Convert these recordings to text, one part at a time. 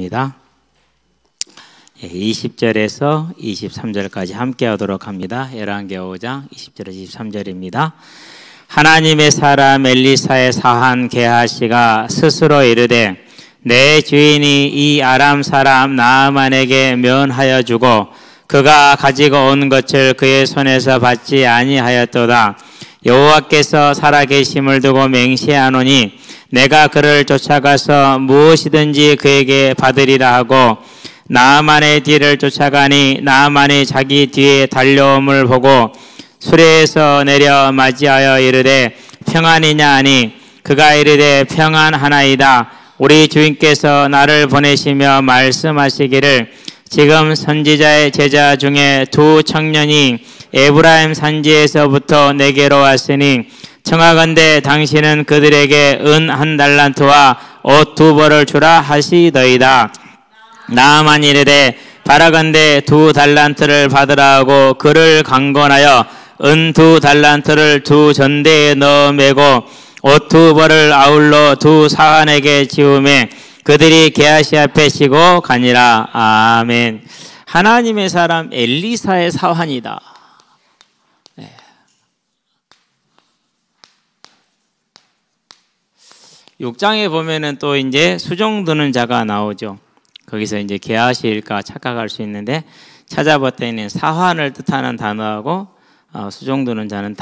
합니다. 20절에서 23절까지 함께 하도록 합니다. 열왕기하 5장 20절에서 23절입니다. 하나님의 사람 엘리사의 사한 게하시가 스스로 이르되 내 주인이 이 아람 사람 나아만에게 면하여 주고 그가 가지고 온 것을 그의 손에서 받지 아니하였도다. 여호와께서 살아계심을 두고 맹세하노니 내가 그를 쫓아가서 무엇이든지 그에게 받으리라 하고 나아만의 뒤를 쫓아가니 나아만이 자기 뒤에 달려옴을 보고 수레에서 내려 맞이하여 이르되 평안이냐 하니 그가 이르되 평안하나이다. 우리 주인께서 나를 보내시며 말씀하시기를 지금 선지자의 제자 중에 두 청년이 에브라임 산지에서부터 내게로 왔으니 청하건대 당신은 그들에게 은 1달란트와 옷 2벌을 주라 하시더이다. 나아만이 이르되 바라건대 2달란트를 받으라 하고 그를 강권하여 은 2달란트를 2전대에 넣어 매고 옷 2벌을 아울러 2 사환에게 지우매 그들이 게하시 앞에 쉬고 가니라. 아멘. 하나님의 사람 엘리사의 사환이다. 네. 육장에 보면은 또 이제 수종 드는 자가 나오죠. 거기서 이제 게하시일까 착각할 수 있는데 찾아봤더니 사환을 뜻하는 단어하고 수종 드는 자는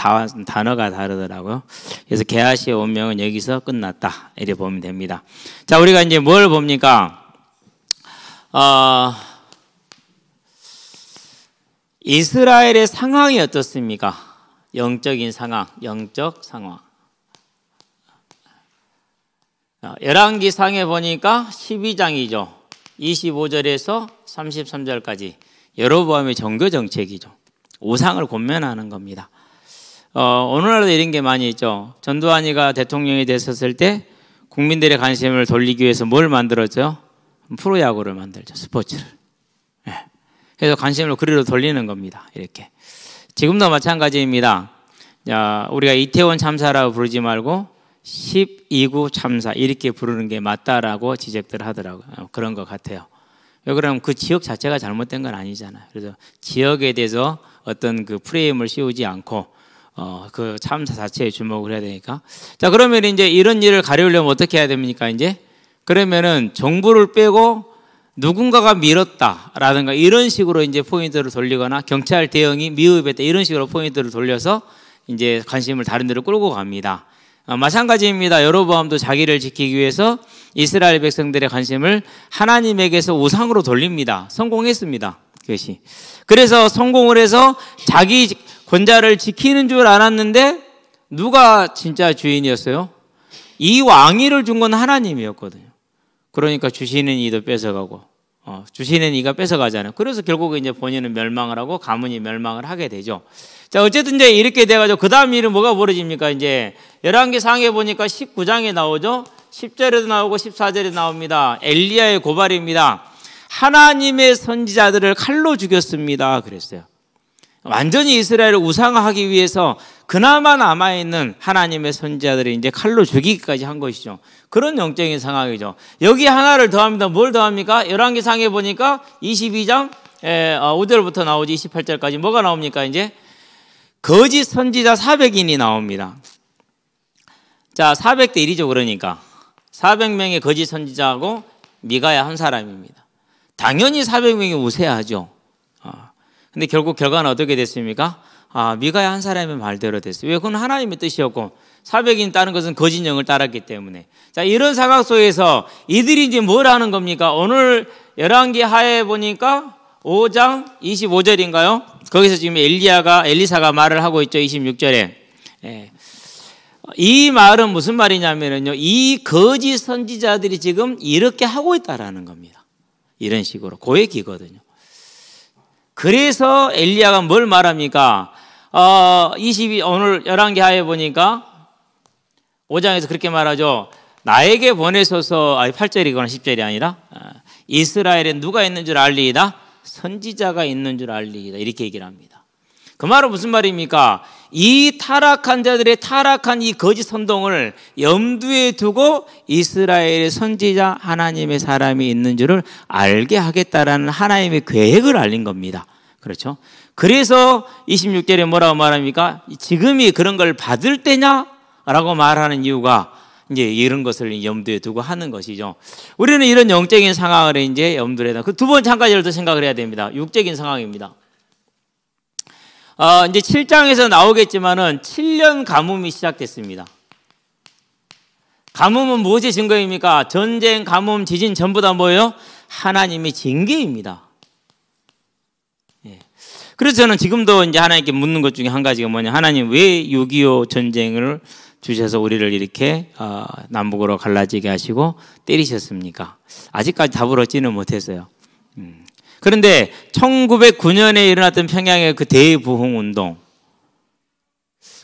단어가 다르더라고요. 그래서 게하시의 원명은 여기서 끝났다 이렇게 보면 됩니다. 자, 우리가 이제 뭘 봅니까? 이스라엘의 상황이 어떻습니까? 영적인 상황, 영적 상황. 열왕기상에 보니까 12장이죠. 25절에서 33절까지 여로보암의 종교 정책이죠. 우상을 권면하는 겁니다. 오늘날도 이런 게 많이 있죠. 전두환이가 대통령이 됐었을 때 국민들의 관심을 돌리기 위해서 뭘 만들었죠? 프로야구를 만들죠. 스포츠를. 네. 그래서 관심을 그리로 돌리는 겁니다. 이렇게. 지금도 마찬가지입니다. 자, 우리가 이태원 참사라고 부르지 말고 12구 참사 이렇게 부르는 게 맞다라고 지적들 하더라고요. 그런 것 같아요. 왜 그러면 그 지역 자체가 잘못된 건 아니잖아요. 그래서 지역에 대해서 어떤 그 프레임을 씌우지 않고 그 참사 자체에 주목을 해야 되니까. 자, 그러면 이제 이런 일을 가려우려면 어떻게 해야 됩니까? 이제 그러면은 정부를 빼고 누군가가 밀었다라든가 이런 식으로 이제 포인트를 돌리거나 경찰 대응이 미흡했다 이런 식으로 포인트를 돌려서 이제 관심을 다른 데로 끌고 갑니다. 마찬가지입니다. 여로보암도 자기를 지키기 위해서 이스라엘 백성들의 관심을 하나님에게서 우상으로 돌립니다. 성공했습니다. 그것이. 그래서 성공을 해서 자기 권자를 지키는 줄 알았는데 누가 진짜 주인이었어요? 이 왕위를 준 건 하나님이었거든요. 그러니까 주시는 이도 뺏어가고 주시는 이가 뺏어가잖아요. 그래서 결국 이제 본인은 멸망을 하고 가문이 멸망을 하게 되죠. 자, 어쨌든 이제 이렇게 돼가지고 그 다음 일은 뭐가 벌어집니까? 이제 열왕기상에 보니까 19장에 나오죠. 10절에도 나오고 14절에 나옵니다. 엘리야의 고발입니다. 하나님의 선지자들을 칼로 죽였습니다. 그랬어요. 완전히 이스라엘을 우상화하기 위해서 그나마 남아있는 하나님의 선지자들을 이제 칼로 죽이기까지 한 것이죠. 그런 영적인 상황이죠. 여기 하나를 더합니다. 뭘 더합니까? 열왕기상에 보니까 22장 5절부터 나오지 28절까지 뭐가 나옵니까? 이제 거짓 선지자 400인이 나옵니다. 자, 400대 1이죠. 그러니까 400명의 거짓 선지자하고 미가야 한 사람입니다. 당연히 400명이 우세하죠. 근데 결국 결과는 어떻게 됐습니까? 미가야 한 사람의 말대로 됐어요. 왜? 그건 하나님의 뜻이었고 400인 따른 것은 거짓 영을 따랐기 때문에. 자, 이런 상황 속에서 이들이 이제 뭘 하는 겁니까? 오늘 열왕기하에 보니까 5장 25절인가요? 거기서 지금 엘리사가 말을 하고 있죠. 26절에. 이 말은 무슨 말이냐면요. 이 거짓 선지자들이 지금 이렇게 하고 있다라는 겁니다. 이런 식으로. 고액이거든요. 그래서 엘리야가 뭘 말합니까? 오늘 열왕기하에 보니까 5장에서 그렇게 말하죠. 나에게 보내소서, 8절이거나 10절이 아니라 이스라엘에 누가 있는 줄 알리이다? 선지자가 있는 줄 알리이다. 이렇게 얘기를 합니다. 그 말은 무슨 말입니까? 이 타락한 자들의 타락한 이 거짓 선동을 염두에 두고 이스라엘의 선지자 하나님의 사람이 있는 줄을 알게 하겠다라는 하나님의 계획을 알린 겁니다. 그렇죠? 그래서 26절에 뭐라고 말합니까? 지금이 그런 걸 받을 때냐? 라고 말하는 이유가 이제 이런 것을 염두에 두고 하는 것이죠. 우리는 이런 영적인 상황을 이제 염두에 두고 그 두 번째 한 가지를 더 생각을 해야 됩니다. 육적인 상황입니다. 이제 7장에서 나오겠지만은 7년 가뭄이 시작됐습니다. 가뭄은 무엇의 증거입니까? 전쟁, 가뭄, 지진 전부 다 뭐예요? 하나님의 징계입니다. 예. 그래서 저는 지금도 이제 하나님께 묻는 것 중에 한 가지가 뭐냐? 하나님 왜 6.25 전쟁을 주셔서 우리를 이렇게 남북으로 갈라지게 하시고 때리셨습니까? 아직까지 답을 얻지는 못했어요. 그런데 1909년에 일어났던 평양의 그 대부흥운동,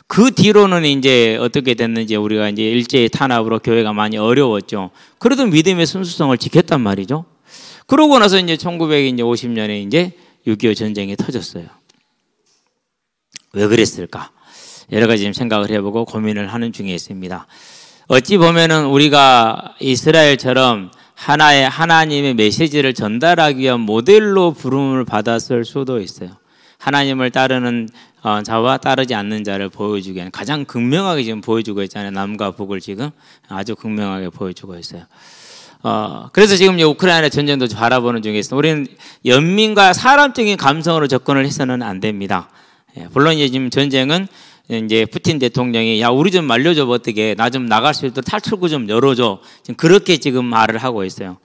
그 뒤로는 이제 어떻게 됐는지 우리가 이제 일제의 탄압으로 교회가 많이 어려웠죠. 그래도 믿음의 순수성을 지켰단 말이죠. 그러고 나서 이제 1950년에 이제 6.25 전쟁이 터졌어요. 왜 그랬을까? 여러 가지 지금 생각을 해보고 고민을 하는 중에 있습니다. 어찌 보면은 우리가 이스라엘처럼 하나님의 메시지를 전달하기 위한 모델로 부름을 받았을 수도 있어요. 하나님을 따르는 자와 따르지 않는 자를 보여주기 위한 가장 극명하게 지금 보여주고 있잖아요. 남과 북을 지금 아주 극명하게 보여주고 있어요. 그래서 지금 우크라이나 전쟁도 바라보는 중에 있습니다. 우리는 연민과 사람적인 감성으로 접근을 해서는 안 됩니다. 물론 이제 지금 전쟁은 이제 푸틴 대통령이 야 우리 좀 말려줘 어떻게 나 좀 나갈 수 있도록 탈출구 좀 열어줘 지금 그렇게 지금 말을 하고 있어요.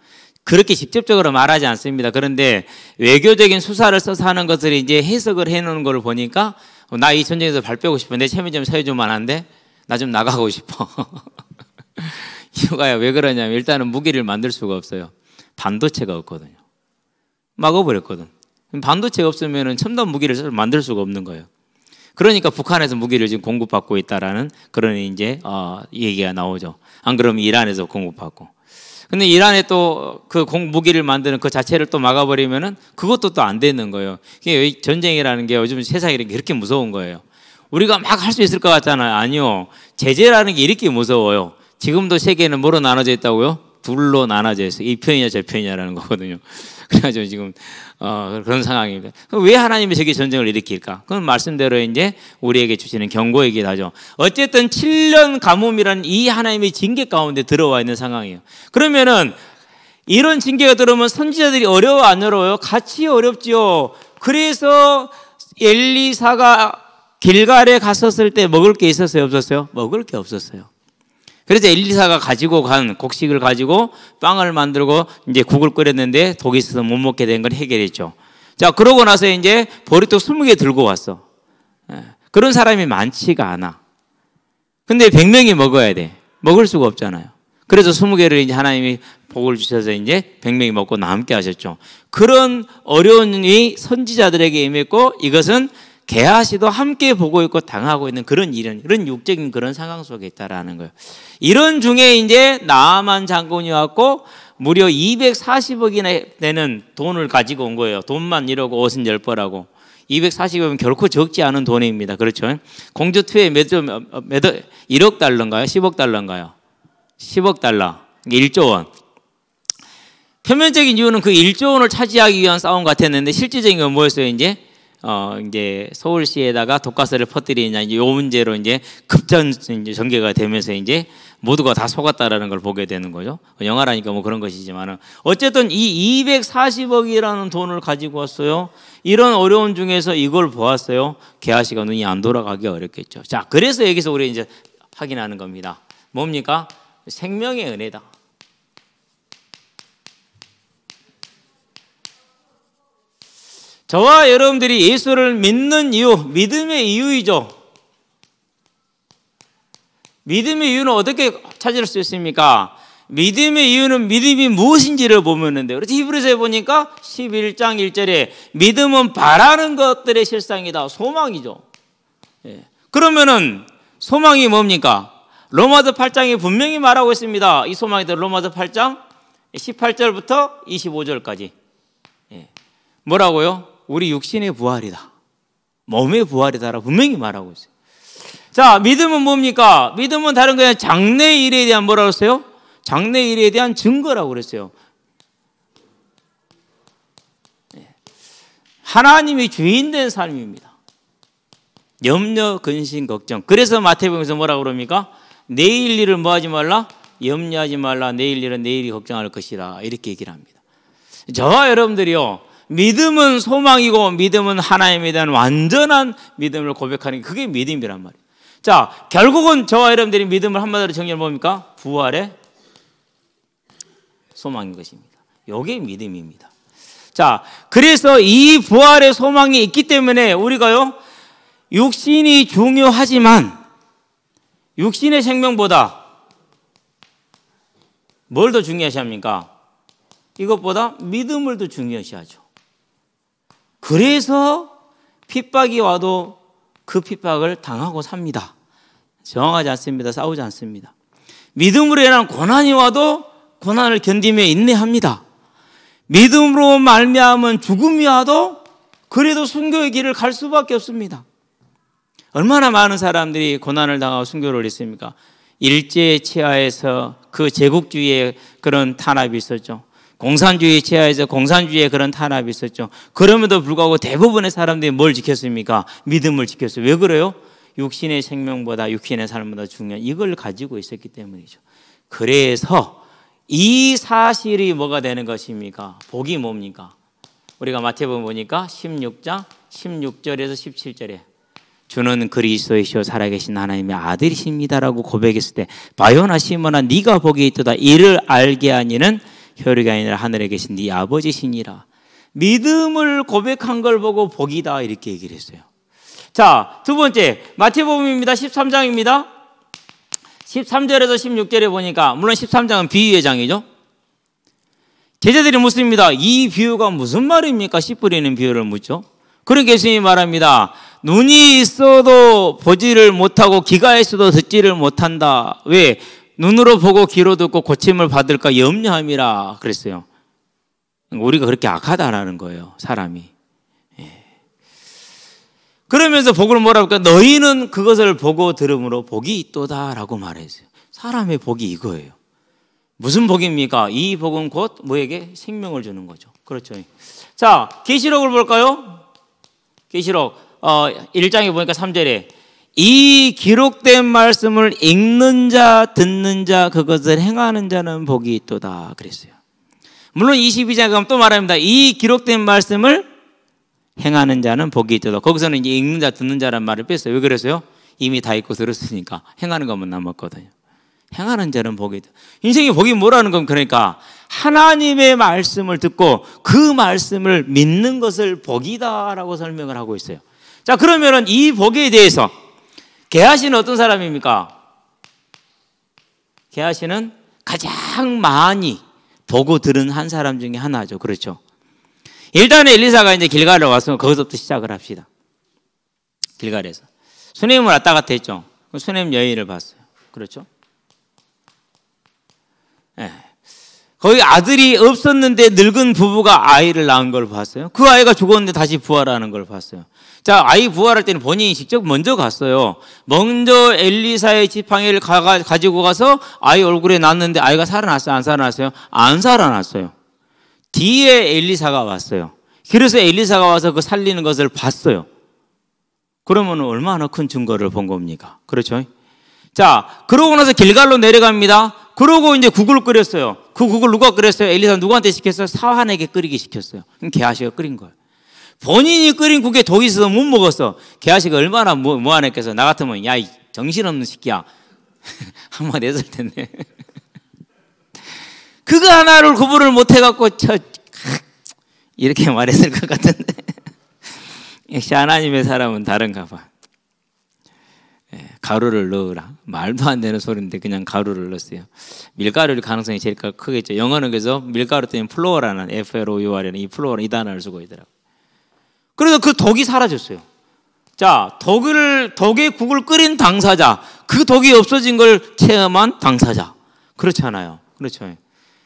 그렇게 직접적으로 말하지 않습니다. 그런데 외교적인 수사를 써서 하는 것을 이제 해석을 해놓은 걸 보니까 나 이 전쟁에서 발 빼고 싶어 내 체면 좀 사해주면 안 돼? 나 좀 나가고 싶어. 이유가요 왜 그러냐면 일단은 무기를 만들 수가 없어요. 반도체가 없거든요. 막아버렸거든. 반도체가 없으면 첨단 무기를 만들 수가 없는 거예요. 그러니까 북한에서 무기를 지금 공급받고 있다라는 그런 이제 얘기가 나오죠. 안 그러면 이란에서 공급받고. 근데 이란에 또 그 무기를 만드는 그 자체를 또 막아버리면은 그것도 또 안 되는 거예요. 전쟁이라는 게 요즘 세상이 이렇게 무서운 거예요. 우리가 막 할 수 있을 것 같잖아요. 아니요. 제재라는 게 이렇게 무서워요. 지금도 세계는 뭐로 나눠져 있다고요? 둘로 나눠져 있어요. 이 편이냐 저 편이냐라는 거거든요. 그래가지고 지금 그런 상황입니다. 왜 하나님이 세계 전쟁을 일으킬까? 그건 말씀대로 이제 우리에게 주시는 경고이기도 하죠. 어쨌든 7년 가뭄이라는 이 하나님의 징계 가운데 들어와 있는 상황이에요. 그러면은 이런 징계가 들어오면 선지자들이 어려워 안 어려워요? 같이 어렵지요. 그래서 엘리사가 길갈에 갔었을 때 먹을 게 있었어요? 없었어요? 먹을 게 없었어요. 그래서 엘리사가 가지고 간 곡식을 가지고 빵을 만들고 이제 국을 끓였는데 독이 있어서 못 먹게 된 걸 해결했죠. 자, 그러고 나서 이제 보리떡 20개 들고 왔어. 그런 사람이 많지가 않아. 근데 100명이 먹어야 돼. 먹을 수가 없잖아요. 그래서 20개를 이제 하나님이 복을 주셔서 이제 100명이 먹고 남게 하셨죠. 그런 어려움이 선지자들에게 임했고 이것은 게하시도 함께 보고 있고 당하고 있는 그런 이런 육적인 그런 상황 속에 있다라는 거예요. 이런 중에 이제 나아만 장군이 왔고 무려 240억이나 되는 돈을 가지고 온 거예요. 돈만 1억 50벌하고 240억이면 결코 적지 않은 돈입니다. 그렇죠? 공주 투에 1억 달러인가요? 10억 달러인가요? 10억 달러. 1조 원. 표면적인 이유는 그 1조 원을 차지하기 위한 싸움 같았는데 실질적인 건 뭐였어요? 이제 서울시에다가 독가스를 퍼뜨리냐 이제 요 문제로 이제 급전 이제 전개가 되면서 이제 모두가 다 속았다라는 걸 보게 되는 거죠. 영화라니까 뭐 그런 것이지만은 어쨌든 이 240억이라는 돈을 가지고 왔어요. 이런 어려움 중에서 이걸 보았어요. 게하시가 눈이 안 돌아가기 어렵겠죠. 자, 그래서 여기서 우리 이제 확인하는 겁니다. 뭡니까? 생명의 은혜다. 저와 여러분들이 예수를 믿는 이유, 믿음의 이유이죠. 믿음의 이유는 어떻게 찾을 수 있습니까? 믿음의 이유는 믿음이 무엇인지를 보면인데, 그래서 히브리서에 보니까 11장 1절에 믿음은 바라는 것들의 실상이다. 소망이죠. 그러면은 소망이 뭡니까? 로마서 8장에 분명히 말하고 있습니다. 이 소망이들 로마서 8장 18절부터 25절까지. 뭐라고요? 우리 육신의 부활이다. 몸의 부활이다라고 분명히 말하고 있어요. 자, 믿음은 뭡니까? 믿음은 다른 거야. 장래 일에 대한 뭐라고 했어요? 장래 일에 대한 증거라고 그랬어요. 하나님이 주인 된 삶입니다. 염려, 근심, 걱정. 그래서 마태복음에서 뭐라고 그럽니까? 내일 일을 뭐 하지 말라? 염려하지 말라. 내일 일은 내일이 걱정할 것이라. 이렇게 얘기를 합니다. 저와 여러분들이요, 믿음은 소망이고 믿음은 하나님에 대한 완전한 믿음을 고백하는 게 그게 믿음이란 말이에요. 자, 결국은 저와 여러분들이 믿음을 한마디로 정의를 뭡니까? 부활의 소망인 것입니다. 이게 믿음입니다. 자, 그래서 이 부활의 소망이 있기 때문에 우리가요, 육신이 중요하지만 육신의 생명보다 뭘 더 중요시합니까? 이것보다 믿음을 더 중요시하죠. 그래서 핍박이 와도 그 핍박을 당하고 삽니다. 저항하지 않습니다. 싸우지 않습니다. 믿음으로 인한 고난이 와도 고난을 견디며 인내합니다. 믿음으로 말미암은 죽음이 와도 그래도 순교의 길을 갈 수밖에 없습니다. 얼마나 많은 사람들이 고난을 당하고 순교를 했습니까? 일제 치하에서 그 제국주의의 그런 탄압이 있었죠. 공산주의 치하에서 공산주의의 그런 탄압이 있었죠. 그럼에도 불구하고 대부분의 사람들이 뭘 지켰습니까? 믿음을 지켰어요. 왜 그래요? 육신의 생명보다 육신의 삶보다 중요한 이걸 가지고 있었기 때문이죠. 그래서 이 사실이 뭐가 되는 것입니까? 복이 뭡니까? 우리가 마태복음 보니까 16장 16절에서 17절에 주는 그리스도이시오 살아계신 하나님의 아들이십니다라고 고백했을 때 바요나 시몬아 네가 복이 있도다. 이를 알게 하니는 혈육이 아니라 하늘에 계신 네 아버지시니라. 믿음을 고백한 걸 보고 복이다 이렇게 얘기를 했어요. 자, 두 번째 마태복음입니다. 13장입니다. 13절에서 16절에 보니까 물론 13장은 비유의 장이죠. 제자들이 묻습니다. 이 비유가 무슨 말입니까? 씨 뿌리는 비유를 묻죠. 그런 예수님이 말합니다. 눈이 있어도 보지를 못하고 귀가 있어도 듣지를 못한다. 왜? 눈으로 보고 귀로 듣고 고침을 받을까 염려함이라 그랬어요. 우리가 그렇게 악하다라는 거예요, 사람이. 그러면서 복을 뭐라고 할까? 너희는 그것을 보고 들음으로 복이 있도다라고 말했어요. 사람의 복이 이거예요. 무슨 복입니까? 이 복은 곧 뭐에게 생명을 주는 거죠. 그렇죠. 자, 계시록을 볼까요? 계시록 1장에 보니까 3절에 이 기록된 말씀을 읽는 자, 듣는 자, 그것을 행하는 자는 복이 있도다 그랬어요. 물론 22장에 가면 또 말합니다. 이 기록된 말씀을 행하는 자는 복이 있도다. 거기서는 이제 읽는 자, 듣는 자란 말을 뺐어요. 왜 그랬어요? 이미 다 읽고 들었으니까 행하는 것만 남았거든요. 행하는 자는 복이 있다. 인생의 복이 뭐라는 건 그러니까 하나님의 말씀을 듣고 그 말씀을 믿는 것을 복이다라고 설명을 하고 있어요. 자, 그러면은 이 복에 대해서 게하시는 어떤 사람입니까? 게하시는 가장 많이 보고 들은 한 사람 중에 하나죠. 그렇죠. 일단 엘리사가 이제 길갈에 와서 거기서부터 시작을 합시다. 길갈에서 수넴을 왔다 갔다 했죠. 수넴 여인을 봤어요. 그렇죠. 네. 거기 아들이 없었는데 늙은 부부가 아이를 낳은 걸 봤어요. 그 아이가 죽었는데 다시 부활하는 걸 봤어요. 자, 아이 부활할 때는 본인이 직접 먼저 갔어요. 먼저 엘리사의 지팡이를 가지고 가서 아이 얼굴에 놨는데 아이가 살아났어요? 안 살아났어요? 안 살아났어요. 뒤에 엘리사가 왔어요. 그래서 엘리사가 와서 그 살리는 것을 봤어요. 그러면 얼마나 큰 증거를 본 겁니까? 그렇죠? 자, 그러고 나서 길갈로 내려갑니다. 그러고 이제 국을 끓였어요. 그 국을 누가 끓였어요? 엘리사 누구한테 시켰어요? 사환에게 끓이기 시켰어요. 그럼 게하시가 끓인 거예요. 본인이 끓인 국에 독이 있어서 못 먹었어. 게하시가 얼마나 무안했겠어. 나 같으면 야, 이 정신없는 새끼야. 한마디 했을 텐데. 그거 하나를 구분을 못 해갖고 이렇게 말했을 것 같은데. 역시 하나님의 사람은 다른가 봐. 가루를 넣으라. 말도 안 되는 소리인데 그냥 가루를 넣었어요. 밀가루일 가능성이 제일 크겠죠. 영어는 그래서 밀가루 때문에 플로어라는 FLOUR라는 이 플로어라는 이 단어를 쓰고 있더라고요. 그래서 그 독이 사라졌어요. 자, 독의 국을 끓인 당사자, 그 독이 없어진 걸 체험한 당사자. 그렇잖아요. 그렇죠.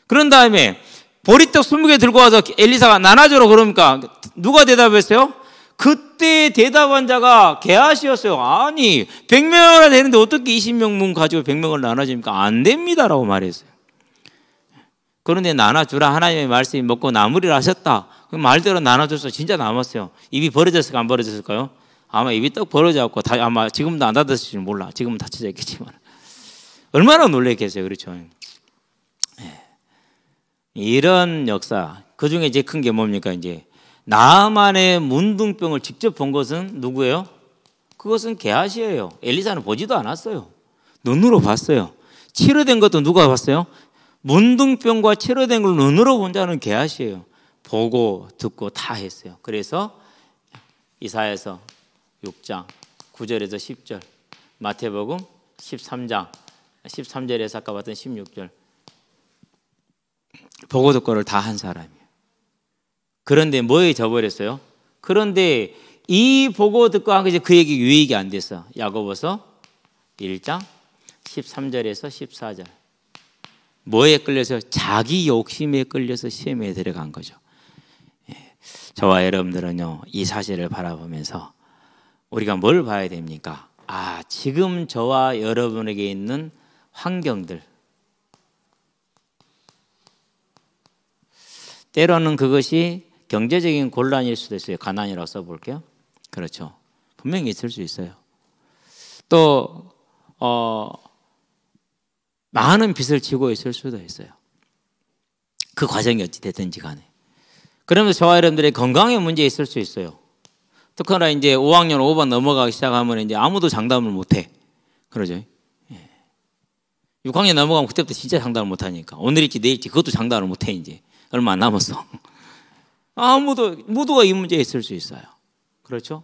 그런 다음에 보리떡 20개 들고 와서 엘리사가 나눠주러 그러니까 누가 대답했어요? 그때 대답한 자가 게하시였어요. 아니 100명이나 되는데 어떻게 20명분 가지고 100명을 나눠줍니까? 안 됩니다라고 말했어요. 그런데 나눠주라 하나님의 말씀이 먹고 나무리라 하셨다. 그 말대로 나눠줘서 진짜 남았어요. 입이 벌어졌을까 안 벌어졌을까요? 아마 입이 떡 벌어져갖고 아마 지금도 안 닫았을지 몰라. 지금은 닫혀져 있겠지만 얼마나 놀랬겠어요. 그렇죠? 이런 역사, 그 중에 제일 큰 게 뭡니까? 이제 나만의 문둥병을 직접 본 것은 누구예요? 그것은 게하시예요. 엘리사는 보지도 않았어요. 눈으로 봤어요. 치료된 것도 누가 봤어요? 문둥병과 치료된 걸 눈으로 본 자는 게하시예요. 보고 듣고 다 했어요. 그래서 이사야서 6장 9절에서 10절, 마태복음 13장 13절에서 아까 봤던 16절, 보고 듣고를 다 한 사람이에요. 그런데 뭐에 져버렸어요? 그런데 이 보고 듣고 한 것이 그에게 유익이 안 됐어. 야고보서 1장 13절에서 14절. 뭐에 끌려서? 자기 욕심에 끌려서 시험에 들어간 거죠. 저와 여러분들은요, 이 사실을 바라보면서 우리가 뭘 봐야 됩니까? 지금 저와 여러분에게 있는 환경들, 때로는 그것이 경제적인 곤란일 수도 있어요. 가난이라고 써볼게요. 그렇죠. 분명히 있을 수 있어요. 또 많은 빚을 지고 있을 수도 있어요. 그 과정이 어찌 됐든지 간에. 그러면서 저와 여러분들의 건강에 문제 있을 수 있어요. 특히나 이제 5학년 5반 넘어가기 시작하면 이제 아무도 장담을 못 해. 그러죠. 6학년 넘어가면 그때부터 진짜 장담을 못 하니까. 오늘일지 내일지 그것도 장담을 못 해, 이제. 얼마 안 남았어. 모두가 이 문제에 있을 수 있어요. 그렇죠?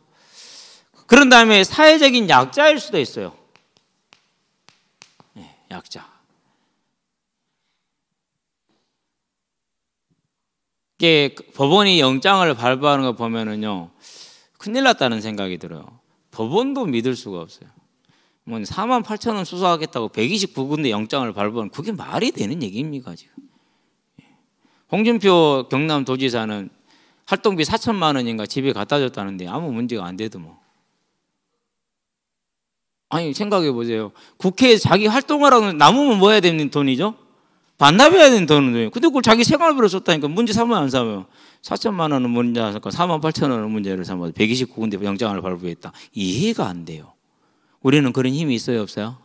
그런 다음에 사회적인 약자일 수도 있어요. 약자. 이게 법원이 영장을 발부하는 거 보면은요, 큰일 났다는 생각이 들어요. 법원도 믿을 수가 없어요. 48,000원 수사하겠다고 129군데 영장을 발부하는, 그게 말이 되는 얘기입니까 지금? 홍준표 경남도지사는 활동비 4천만 원인가 집에 갖다 줬다는데 아무 문제가 안 돼도 뭐. 아니 생각해 보세요. 국회에서 자기 활동하라고 남으면 뭐 해야 되는 돈이죠? 반납해야 되는 돈이에요. 근데 그걸 자기 생활비로 썼다니까 문제 삼으면 안 삼아요. 4천만 원은 문제 안 삼고 48,000원은 문제를 삼아서 129군데 영장을 발부했다. 이해가 안 돼요. 우리는 그런 힘이 있어요, 없어요?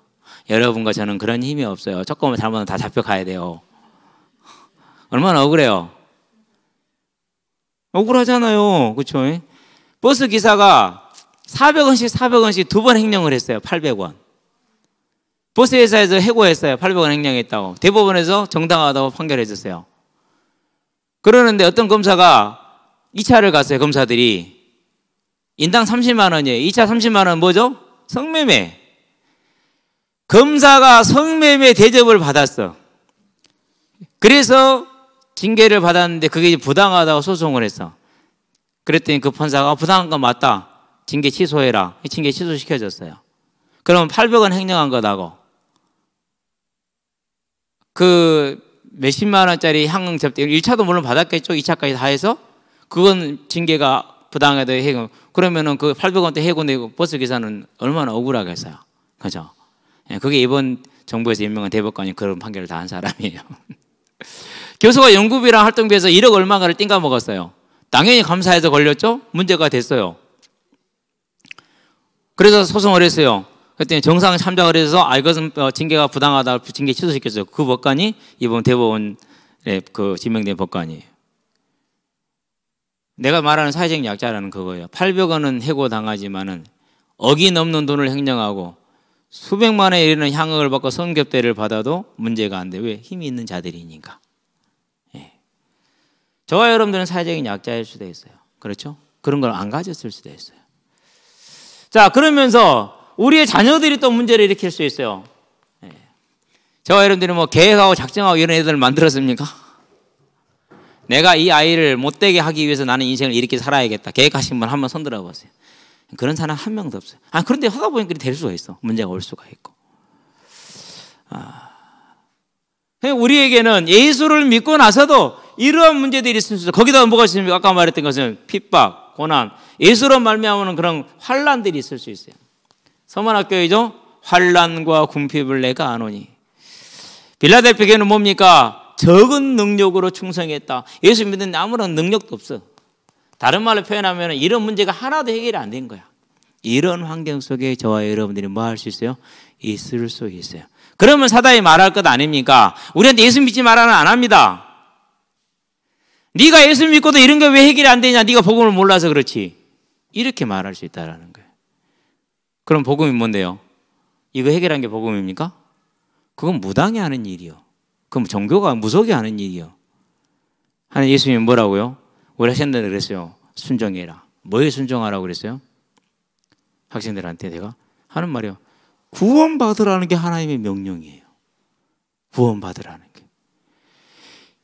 여러분과 저는 그런 힘이 없어요. 조금만 잘못하면 다 잡혀가야 돼요. 얼마나 억울해요. 억울하잖아요. 그렇죠? 버스 기사가 400원씩 두 번 횡령을 했어요. 800원. 버스 회사에서 해고했어요. 800원 횡령했다고. 대법원에서 정당하다고 판결해줬어요. 그러는데 어떤 검사가 2차를 갔어요. 검사들이. 인당 30만 원이에요. 2차 30만 원 뭐죠? 성매매. 검사가 성매매 대접을 받았어. 그래서 징계를 받았는데 그게 부당하다고 소송을 했어. 그랬더니 그 판사가 부당한 건 맞다. 징계 취소해라. 징계 취소시켜줬어요. 그러면 800원 횡령한 거다고. 그 몇십만 원짜리 향응 접대 1차도 물론 받았겠죠. 2차까지 다 해서 그건 징계가 부당하다 해고. 그러면은 그 800원대 해고 내고 버스 기사는 얼마나 억울하겠어요. 그죠? 그게 이번 정부에서 임명한 대법관이 그런 판결을 다 한 사람이에요. 교수가 연구비랑 활동비에서 1억 얼마가를 띵가 먹었어요. 당연히 감사해서 걸렸죠? 문제가 됐어요. 그래서 소송을 했어요. 그랬더니 정상 참작을 해서 이것은 징계가 부당하다 징계 취소시켰어요. 그 법관이 이번 대법원에 그 지명된 법관이에요. 내가 말하는 사회적 약자라는 그거예요. 800원은 해고당하지만은 억이 넘는 돈을 횡령하고 수백만 원에 이르는 향응을 받고 성접대를 받아도 문제가 안 돼. 왜? 힘이 있는 자들이니까. 저와 여러분들은 사회적인 약자일 수도 있어요. 그렇죠? 그런 걸 안 가졌을 수도 있어요. 자, 그러면서 우리의 자녀들이 또 문제를 일으킬 수 있어요. 저와 여러분들이 뭐 계획하고 작정하고 이런 애들을 만들었습니까? 내가 이 아이를 못되게 하기 위해서 나는 인생을 이렇게 살아야겠다. 계획하신 분 한번 손 들어보세요. 그런 사람 한 명도 없어요. 그런데 하다 보니까 될 수가 있어. 문제가 올 수가 있고. 우리에게는 예수를 믿고 나서도 이러한 문제들이 있을 수 있어요. 거기다가 뭐가 있습니까? 아까 말했던 것은 핍박, 고난, 예수로 말미암는 그런 환란들이 있을 수 있어요. 서문학교이죠. 환란과 궁핍을 내가 아노니. 빌라델피아 교회는 뭡니까? 적은 능력으로 충성했다. 예수 믿는 아무런 능력도 없어. 다른 말로 표현하면 이런 문제가 하나도 해결이 안 된 거야. 이런 환경 속에 저와 여러분들이 뭐 할 수 있어요? 있을 수 있어요. 그러면 사단이 말할 것 아닙니까? 우리한테 예수 믿지 말라는 안 합니다. 네가 예수 믿고도 이런 게 왜 해결이 안 되냐? 네가 복음을 몰라서 그렇지. 이렇게 말할 수 있다는 거예요. 그럼 복음이 뭔데요? 이거 해결한 게 복음입니까? 그건 무당이 하는 일이요. 그럼 종교가 무속이 하는 일이요. 하나님 예수님이 뭐라고요? 우리 학생들한테 그랬어요. 순종해라. 뭐에 순종하라고 그랬어요? 학생들한테 내가 하는 말이요. 구원받으라는 게 하나님의 명령이에요. 구원받으라는 게.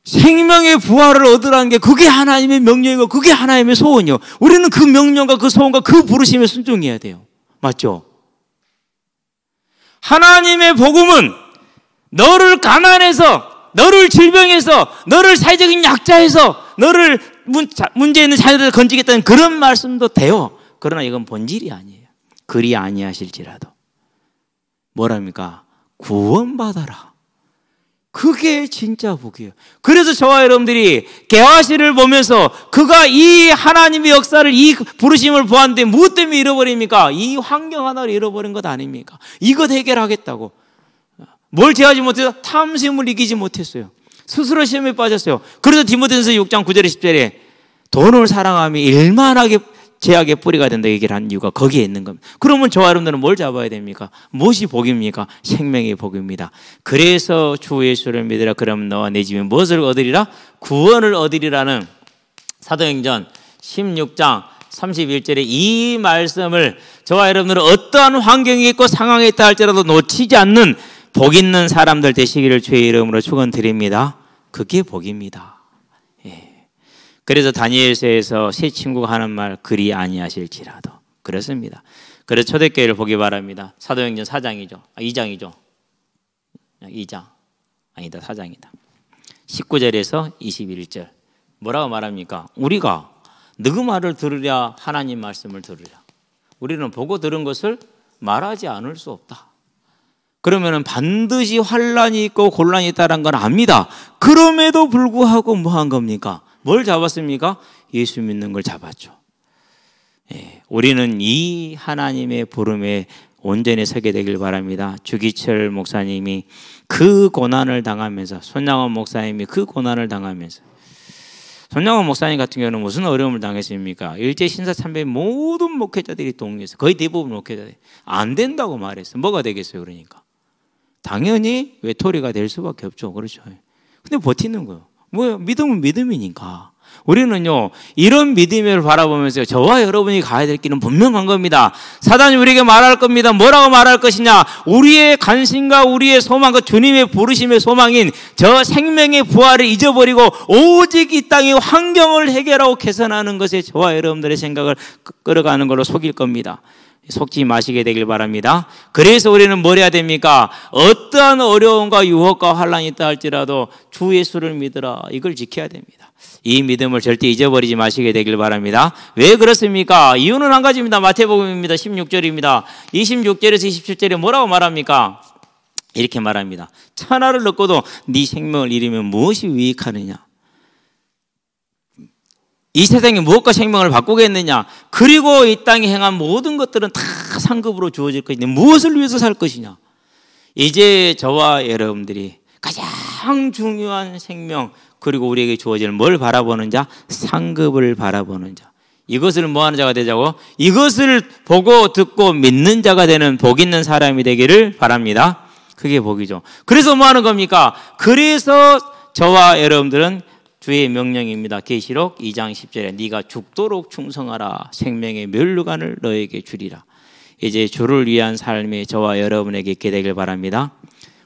생명의 부활을 얻으라는 게 그게 하나님의 명령이고 그게 하나님의 소원이요. 우리는 그 명령과 그 소원과 그 부르심에 순종해야 돼요. 맞죠? 하나님의 복음은 너를 가난해서, 너를 질병해서, 너를 사회적인 약자해서, 너를 문제 있는 자녀들을 건지겠다는 그런 말씀도 돼요. 그러나 이건 본질이 아니에요. 그리 아니하실지라도. 뭐랍니까? 구원받아라. 그게 진짜 복이에요. 그래서 저와 여러분들이 게하시를 보면서 그가 이 하나님의 역사를, 이 부르심을 보았는데 무엇 때문에 잃어버립니까? 이 환경 하나를 잃어버린 것 아닙니까? 이것 해결하겠다고. 뭘 제하지 못해서 탐심을 이기지 못했어요. 스스로 시험에 빠졌어요. 그래서 디모데전서 6장 9절에 10절에 돈을 사랑함이 일만하게 제약의 뿌리가 된다 얘기를 한 이유가 거기에 있는 겁니다. 그러면 저와 여러분들은 뭘 잡아야 됩니까? 무엇이 복입니까? 생명의 복입니다. 그래서 주 예수를 믿으라. 그러면 너와 내 집이 무엇을 얻으리라? 구원을 얻으리라는 사도행전 16장 31절에 이 말씀을 저와 여러분들은 어떠한 환경이 있고 상황에 있다 할지라도 놓치지 않는 복 있는 사람들 되시기를 주의 이름으로 축원드립니다. 그게 복입니다. 그래서 다니엘서에서 세 친구가 하는 말 그리 아니하실지라도 그렇습니다. 그래서 초대교회를 보기 바랍니다. 사도행전 4장이죠. 2장이죠. 2장. 아니다. 4장이다. 19절에서 21절. 뭐라고 말합니까? 우리가 누구 말을 들으랴 하나님 말씀을 들으랴. 우리는 보고 들은 것을 말하지 않을 수 없다. 그러면은 반드시 환란이 있고 곤란이 있다는 건 압니다. 그럼에도 불구하고 뭐 한 겁니까? 뭘 잡았습니까? 예수 믿는 걸 잡았죠. 우리는 이 하나님의 부름에 온전히 서게 되길 바랍니다. 주기철 목사님이 그 고난을 당하면서, 손양원 목사님이 그 고난을 당하면서, 손양원 목사님 같은 경우는 무슨 어려움을 당했습니까? 일제 신사참배 모든 목회자들이 동의해서, 거의 대부분 목회자들이 안 된다고 말했어요. 뭐가 되겠어요? 그러니까 당연히 외톨이가 될 수밖에 없죠. 그렇죠. 근데 버티는 거예요. 뭐예요? 믿음은 믿음이니까. 우리는요, 이런 믿음을 바라보면서 저와 여러분이 가야 될 길은 분명한 겁니다. 사단이 우리에게 말할 겁니다. 뭐라고 말할 것이냐? 우리의 간신과 우리의 소망과 주님의 부르심의 소망인 저 생명의 부활을 잊어버리고 오직 이 땅의 환경을 해결하고 개선하는 것에 저와 여러분들의 생각을 끌어가는 걸로 속일 겁니다. 속지 마시게 되길 바랍니다. 그래서 우리는 뭘 해야 됩니까? 어떠한 어려움과 유혹과 환란이 있다 할지라도 주 예수를 믿으라. 이걸 지켜야 됩니다. 이 믿음을 절대 잊어버리지 마시게 되길 바랍니다. 왜 그렇습니까? 이유는 한 가지입니다. 마태복음입니다. 16절입니다. 26절에서 27절에 뭐라고 말합니까? 이렇게 말합니다. 천하를 얻고도 네 생명을 잃으면 무엇이 유익하느냐? 이 세상에 무엇과 생명을 바꾸겠느냐? 그리고 이 땅에 행한 모든 것들은 다 상급으로 주어질 것인데 무엇을 위해서 살 것이냐? 이제 저와 여러분들이 가장 중요한 생명, 그리고 우리에게 주어질 뭘 바라보는 자? 상급을 바라보는 자. 이것을 뭐 하는 자가 되자고? 이것을 보고 듣고 믿는 자가 되는 복 있는 사람이 되기를 바랍니다. 그게 복이죠. 그래서 뭐 하는 겁니까? 그래서 저와 여러분들은 주의 명령입니다. 계시록 2장 10절에 네가 죽도록 충성하라. 생명의 멸류관을 너에게 주리라. 이제 주를 위한 삶이 저와 여러분에게 있게 되길 바랍니다.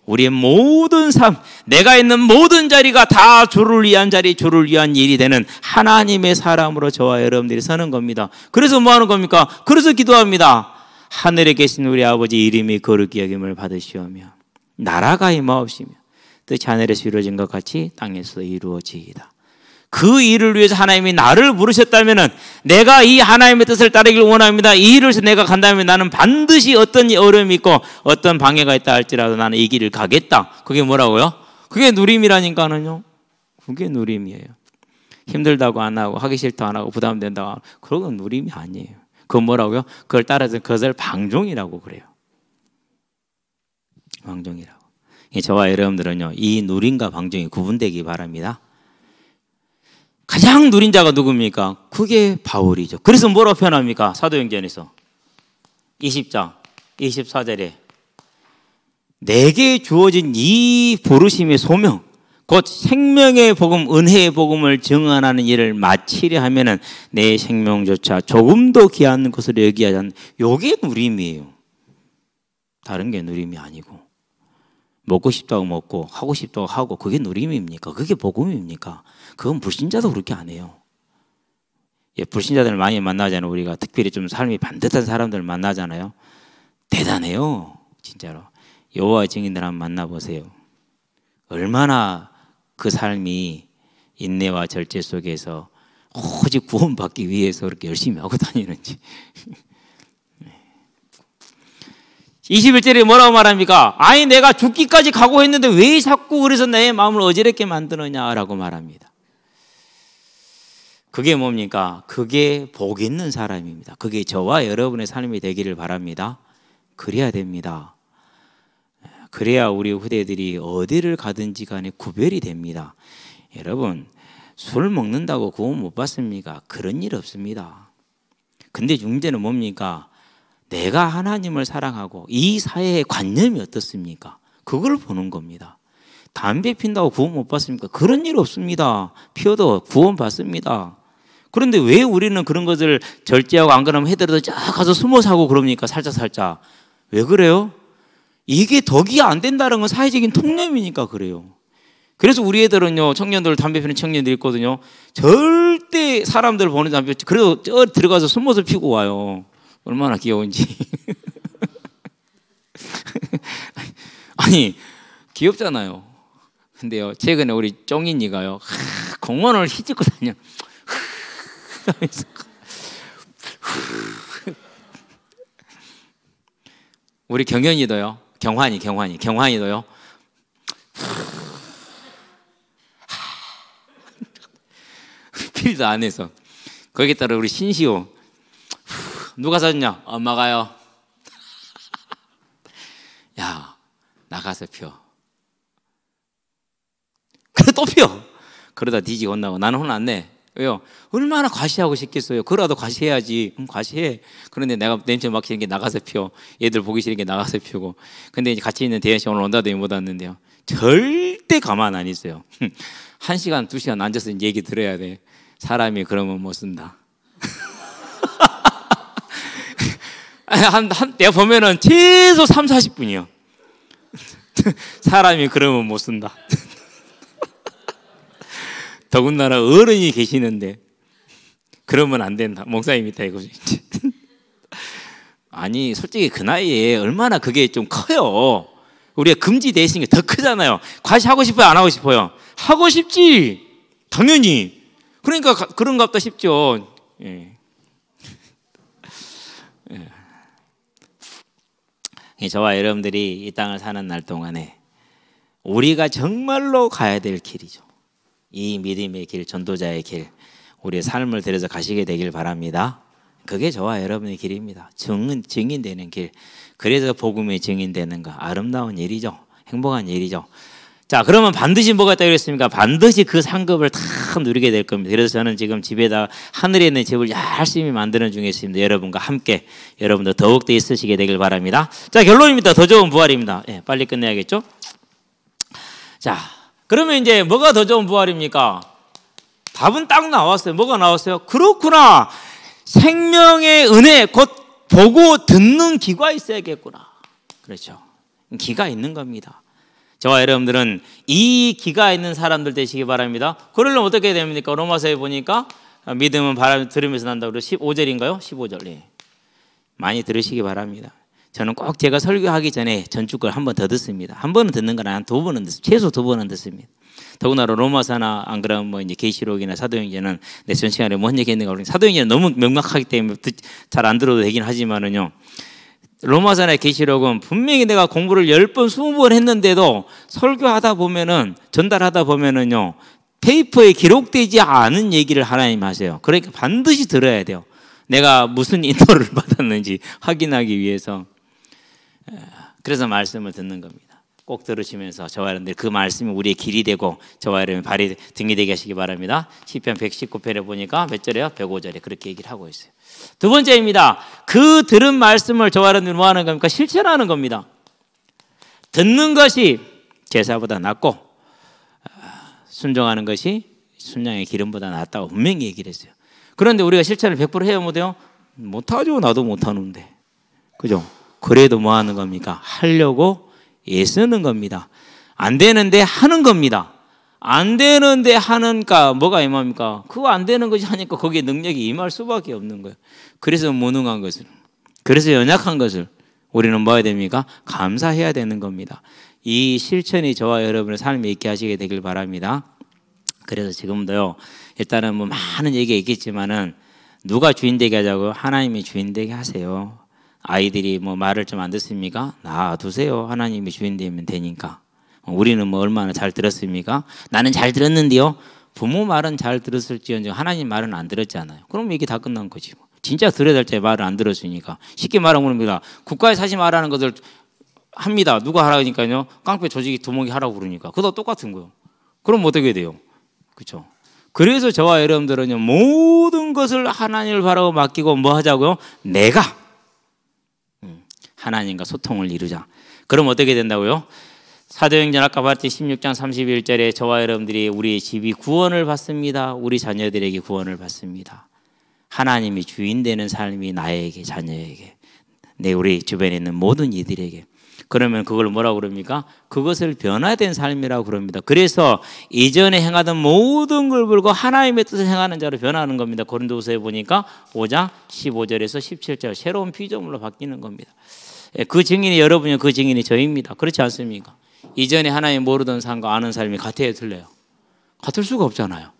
우리의 모든 삶, 내가 있는 모든 자리가 다 주를 위한 자리, 주를 위한 일이 되는 하나님의 사람으로 저와 여러분들이 서는 겁니다. 그래서 뭐 하는 겁니까? 그래서 기도합니다. 하늘에 계신 우리 아버지 이름이 거룩히 여김을 받으시오며 나라가 임하옵시며 뜻이 하늘에서 이루어진 것 같이 땅에서 이루어지이다. 그 일을 위해서 하나님이 나를 부르셨다면은 내가 이 하나님의 뜻을 따르기를 원합니다. 이 일을 위해서 내가 간다면 나는 반드시 어떤 어려움이 있고 어떤 방해가 있다 할지라도 나는 이 길을 가겠다. 그게 뭐라고요? 그게 누림이라니까는요. 그게 누림이에요. 힘들다고 안 하고 하기 싫다고 안 하고 부담된다고 안 하고 그런 건 누림이 아니에요. 그건 뭐라고요? 그걸 따라서 그것을 방종이라고 그래요. 방종이라고. 저와 여러분들은요, 이 누림과 방종이 구분되기 바랍니다. 가장 누린 자가 누굽니까? 그게 바울이죠. 그래서 뭐라고 표현합니까? 사도행전에서 20장 24절에 내게 주어진 이 부르심의 소명, 곧 생명의 복음, 은혜의 복음을 증언하는 일을 마치려 하면은 내 생명조차 조금도 귀한 것으로 여기지 않는, 요게 누림이에요. 다른 게 누림이 아니고, 먹고 싶다고 먹고 하고 싶다고 하고 그게 누림입니까? 그게 복음입니까? 그건 불신자도 그렇게 안 해요. 예, 불신자들을 많이 만나잖아요. 우리가 특별히 좀 삶이 반듯한 사람들 만나잖아요. 대단해요, 진짜로. 여호와의 증인들 한번 만나보세요. 얼마나 그 삶이 인내와 절제 속에서 오직 구원받기 위해서 그렇게 열심히 하고 다니는지. 21절에 뭐라고 말합니까? 아니 내가 죽기까지 각오했는데 왜 자꾸 그래서 내 마음을 어지럽게 만드느냐라고 말합니다. 그게 뭡니까? 그게 복 있는 사람입니다. 그게 저와 여러분의 삶이 되기를 바랍니다. 그래야 됩니다. 그래야 우리 후대들이 어디를 가든지 간에 구별이 됩니다. 여러분, 술 먹는다고 구원 못 받습니까? 그런 일 없습니다. 근데 문제는 뭡니까? 내가 하나님을 사랑하고 이 사회의 관념이 어떻습니까? 그걸 보는 겁니다. 담배 핀다고 구원 못 받습니까? 그런 일 없습니다. 피워도 구원 받습니다. 그런데 왜 우리는 그런 것을 절제하고 안 그러면 해더라도 쫙 가서 숨어 사고 그럽니까? 살짝. 왜 그래요? 이게 덕이 안 된다는 건 사회적인 통념이니까 그래요. 그래서 우리 애들은요, 청년들, 담배 피는 청년들 있거든요. 절대 사람들 보는 담배, 그래도 저 들어가서 숨어서 피고 와요. 얼마나 귀여운지. 아니, 귀엽잖아요. 근데요, 최근에 우리 쫑이니가요, 공원을 휘젓고 다녀. 우리 경현이도요, 경환이도요. 필도 안 해서. 거기에 따라 우리 신시호. 누가 사줬냐? 엄마가요. 야, 나가서 펴. 그래 또 펴. 그러다 뒤지고 온다고. 나는 혼 안 내. 왜요? 얼마나 과시하고 싶겠어요. 그러라도 과시해야지. 과시해. 그런데 내가 냄새 맡기는 게 나가서 펴. 얘들 보기 싫은 게 나가서 펴고. 근데 이제 같이 있는 대현 씨 오늘 온다더니 못 왔는데요. 절대 가만 안 있어요. 1시간, 2시간 앉아서 얘기 들어야 돼. 사람이 그러면 못 쓴다. 내가 보면은 최소 3, 40분이요. 사람이 그러면 못 쓴다. 더군다나 어른이 계시는데 그러면 안 된다. 목사님이 다 이거. 아니 솔직히 그 나이에 얼마나 그게 좀 커요. 우리가 금지되어 있으니까 더 크잖아요. 과시하고 싶어요? 안 하고 싶어요? 하고 싶지. 당연히. 그러니까 그런가 보다 싶죠. 예. 예. 저와 여러분들이 이 땅을 사는 날 동안에 우리가 정말로 가야 될 길이죠. 이 믿음의 길, 전도자의 길, 우리의 삶을 들여서 가시게 되길 바랍니다. 그게 저와 여러분의 길입니다. 증인되는 길. 그래서 복음의 증인되는 거 아름다운 일이죠. 행복한 일이죠. 자, 그러면 반드시 뭐가 있다고 그랬습니까? 반드시 그 상급을 다 누리게 될 겁니다. 그래서 저는 지금 집에다 하늘에 있는 집을 열심히 만드는 중에 있습니다. 여러분과 함께 여러분도 더욱더 있으시게 되길 바랍니다. 자, 결론입니다. 더 좋은 부활입니다. 예, 빨리 끝내야겠죠? 자, 그러면 이제 뭐가 더 좋은 부활입니까? 답은 딱 나왔어요. 뭐가 나왔어요? 그렇구나. 생명의 은혜, 곧 보고 듣는 귀가 있어야겠구나. 그렇죠. 귀가 있는 겁니다. 저와 여러분들은 이 귀가 있는 사람들 되시기 바랍니다. 그러려면 어떻게 해야 됩니까? 로마서에 보니까 믿음은 바람 들으면서 난다고 그래서 15절인가요? 15절. 예. 많이 들으시기 바랍니다. 저는 꼭 제가 설교하기 전에 전주 걸 한 번 더 듣습니다. 한 번은 듣는 건 아니라 두 번은 듣습니다. 최소 두 번은 듣습니다. 더군다나 로마서나 안 그러면 뭐 이제 계시록이나 사도행전은 내 전 시간에 뭔 얘기했는가 모르겠는데 사도행전은 너무 명확하기 때문에 잘 안 들어도 되긴 하지만은요. 로마서나 계시록은 분명히 내가 공부를 10번, 20번 했는데도 설교하다 보면은 전달하다 보면은요. 페이퍼에 기록되지 않은 얘기를 하나님 하세요. 그러니까 반드시 들어야 돼요. 내가 무슨 인도를 받았는지 확인하기 위해서. 그래서 말씀을 듣는 겁니다. 꼭 들으시면서 저와 여러분들 그 말씀이 우리의 길이 되고 저와 여러분의 발이 등이 되게 하시기 바랍니다. 시편 119편에 보니까 몇 절이에요? 105절에 그렇게 얘기를 하고 있어요. 두 번째입니다. 그 들은 말씀을 저와 여러분들 뭐 하는 겁니까? 실천하는 겁니다. 듣는 것이 제사보다 낫고 순종하는 것이 순양의 기름보다 낫다고 분명히 얘기를 했어요. 그런데 우리가 실천을 100% 해야 못해요? 못하죠. 나도 못하는데. 그죠? 그래도 뭐 하는 겁니까? 하려고 애쓰는 겁니다. 안 되는데 하는 겁니다. 안 되는데 하는가 뭐가 임합니까? 그거 안 되는 것이 하니까 거기에 능력이 임할 수밖에 없는 거예요. 그래서 무능한 것을, 그래서 연약한 것을 우리는 뭐 해야 됩니까? 감사해야 되는 겁니다. 이 실천이 저와 여러분의 삶에 있게 하시게 되길 바랍니다. 그래서 지금도요, 일단은 뭐 많은 얘기가 있겠지만은 누가 주인 되게 하자고요? 하나님이 주인 되게 하세요. 아이들이 뭐 말을 좀 안 듣습니까? 놔두세요. 하나님이 주인 되면 되니까. 우리는 뭐 얼마나 잘 들었습니까? 나는 잘 들었는데요. 부모 말은 잘 들었을지언정 하나님 말은 안 들었잖아요. 그럼 이게 다 끝난 거지. 진짜 들어야 될 때 말을 안 들었으니까. 쉽게 말하면 우리가 국가에서 하지 말라는 것을 합니다. 누가 하라니까요. 깡패 조직이 두목이 하라고 그러니까. 그거 똑같은 거예요. 그럼 어떻게 돼요? 그렇죠? 그래서 저와 여러분들은요, 모든 것을 하나님을 바라고 맡기고 뭐 하자고요? 내가 하나님과 소통을 이루자. 그럼 어떻게 된다고요? 사도행전 아까 봤지 16장 31절에 저와 여러분들이 우리 집이 구원을 받습니다. 우리 자녀들에게 구원을 받습니다. 하나님이 주인 되는 삶이 나에게, 자녀에게, 우리 주변에 있는 모든 이들에게. 그러면 그걸 뭐라고 그럽니까? 그것을 변화된 삶이라고 그럽니다. 그래서 이전에 행하던 모든 걸 불고 하나님의 뜻을 행하는 자로 변하는 겁니다. 고린도후서에 보니까 5장 15절에서 17절 새로운 피조물로 바뀌는 겁니다. 그 증인이 여러분이요, 그 증인이 저입니다. 그렇지 않습니까? 이전에 하나님 모르던 삶과 아는 삶이 같아야 틀려요? 같을 수가 없잖아요.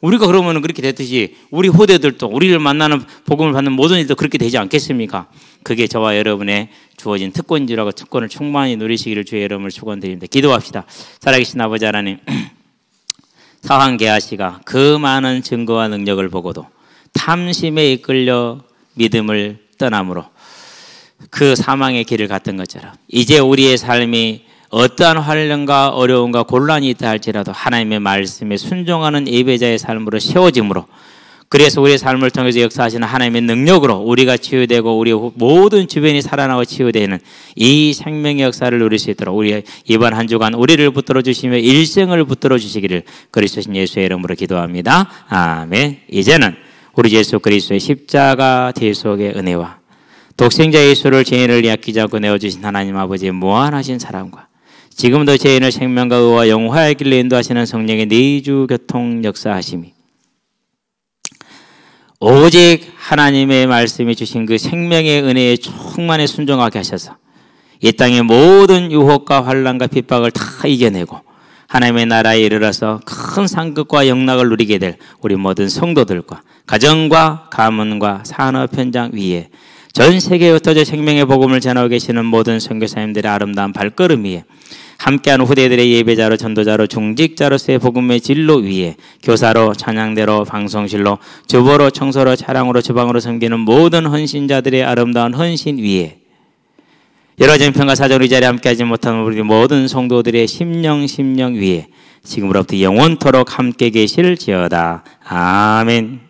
우리가 그러면 그렇게 됐듯이 우리 후대들도 우리를 만나는 복음을 받는 모든 일도 그렇게 되지 않겠습니까? 그게 저와 여러분의 주어진 특권이라고 특권을 충만히 누리시기를 주의 여러분을 축원드립니다. 기도합시다. 살아계신 아버지 하나님, 사황게하시가 그 많은 증거와 능력을 보고도 탐심에 이끌려 믿음을 떠남으로 그 사망의 길을 갔던 것처럼 이제 우리의 삶이 어떠한 환란과 어려움과 곤란이 있다 할지라도 하나님의 말씀에 순종하는 예배자의 삶으로 세워짐으로, 그래서 우리의 삶을 통해서 역사하시는 하나님의 능력으로 우리가 치유되고 우리 모든 주변이 살아나고 치유되는 이 생명의 역사를 누릴 수 있도록 우리 이번 한 주간 우리를 붙들어 주시며 일생을 붙들어 주시기를 그리스도신 예수의 이름으로 기도합니다. 아멘. 이제는 우리 예수 그리스도의 십자가 대속의 은혜와 독생자 예수를 죄인을 약기지 않고 내어주신 하나님 아버지의 무한하신 사랑과 지금도 죄인을 생명과 의와 영화의 길로 인도하시는 성령의 내주 교통 역사하심이 오직 하나님의 말씀이 주신 그 생명의 은혜에 충만히 순종하게 하셔서 이 땅의 모든 유혹과 환난과 핍박을 다 이겨내고 하나님의 나라에 이르러서 큰 상급과 영락을 누리게 될 우리 모든 성도들과 가정과 가문과 산업 현장 위에 전 세계에 흩어져 생명의 복음을 전하고 계시는 모든 선교사님들의 아름다운 발걸음 위에 함께하는 후대들의 예배자로 전도자로 중직자로서의 복음의 진로 위에 교사로 찬양대로 방송실로 주보로 청소로 차량으로 주방으로 섬기는 모든 헌신자들의 아름다운 헌신 위에 여러 정평과 사정 의자리에 함께하지 못하는 우리 모든 성도들의 심령 위에 지금으로부터 영원토록 함께 계실지어다. 아멘.